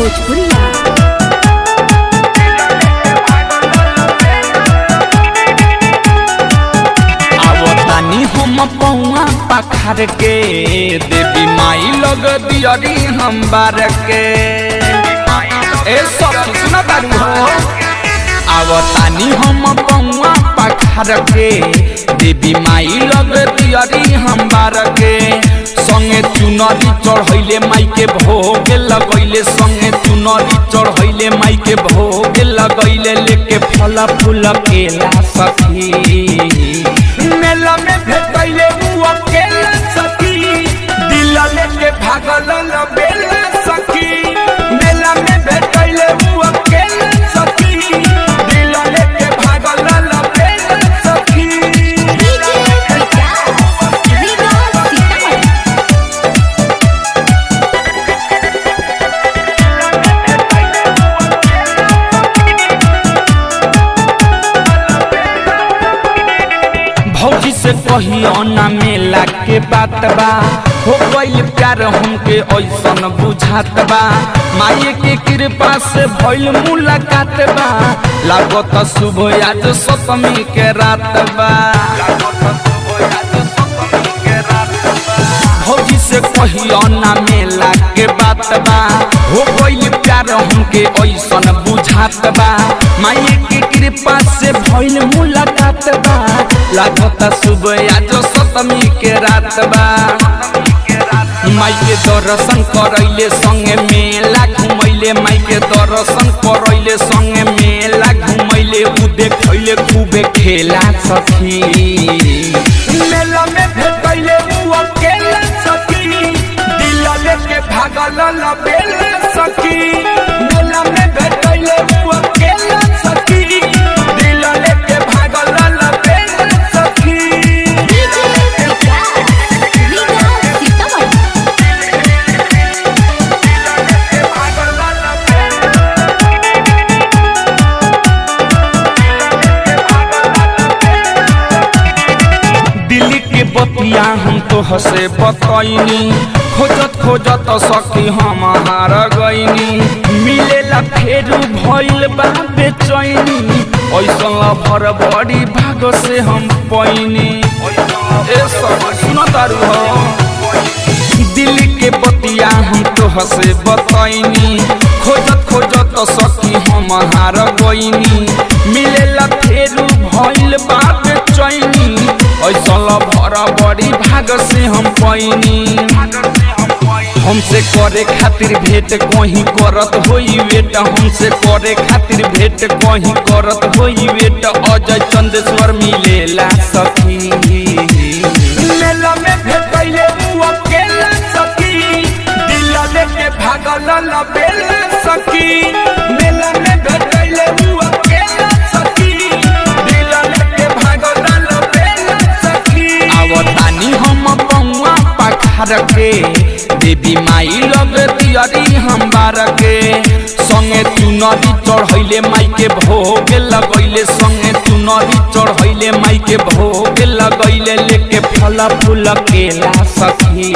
भोजपुरिया। हम पौआ पखार के देवी माई लग दियरी हम बार के ए सब सुना तारू हो आवतानी हम पौआ पखार के देवी माई लग दियरी हम बार के संगे चुनरी चढ़ैले माई के भोग लगैले संगे चुनरी चढ़ैले माई के भोग लगैले लेके फल फूल केला सखी मेला में भेटैले उ अकेला सखी दिल लेके भागल बेला सखी मेला में भेटैले उ अकेला सखी दिल लेके भागल बेला सखी भौजी से कहियो ना मेला के बात बा हो गइल प्यार हमके ऐसन बुझात बा माई के कृपा से भइल मुलाकात बा लागत सुबह आज सप्तमी के रात बा भौजी से कहियो ना मेला के बात बा हो गइल प्यार हमके ऐसन बुझात बा माई के कृपा से भइल मुलाकात बा लागत सुबह आज सप्तमी के रात बा माई के दर्शन करैले संगे मेला घुमैले माई के दर्शन करैले संगे मेला घुमैले उ देखैले खूबे खेला सखी मेला में भेटैले उ अकेला सखी दिल लेके भागल बेला सखी मेला में भेटैले उ अकेला सखी दिल लेके भागल बेला सखी दिल्ली के बतिया हम तो हसे बतैनी खोजत खोजत सखी हम हार गईनी मिलेला फेरू भइल बा बेचैनी ऐसन भर बड़ी भाग से हम पैनी ए सब सुनो तारू हो दिल्ली के बतिया हम तो हसे बतैनी खोजत खोजत सखी हम हार गईनी मिलेला फेरू भइल बा बेचैनी ऐसल भर बड़ी भाग से हम पैनी हमसे करे खातिर भेंट कहीं करत होई वेट हमसे करे खातिर भेंट कहीं करत होई वेट अजय चंदेश्वर मिलेला सखी मेला में भेटैले उ अकेला सखी दिल लेके भागल बेला सखी मेला में भेटैले उ अकेला सखी दिल लेके भागल बेला सखी आवतानी हम पौआ पखार के देवी माई लग दियरी हम बार के संगे चुनरी चढ़ैले माई के भोग लगैले संगे चुनरी चढ़ैले माई के भोग लगैले लेके फल फूल केला सखी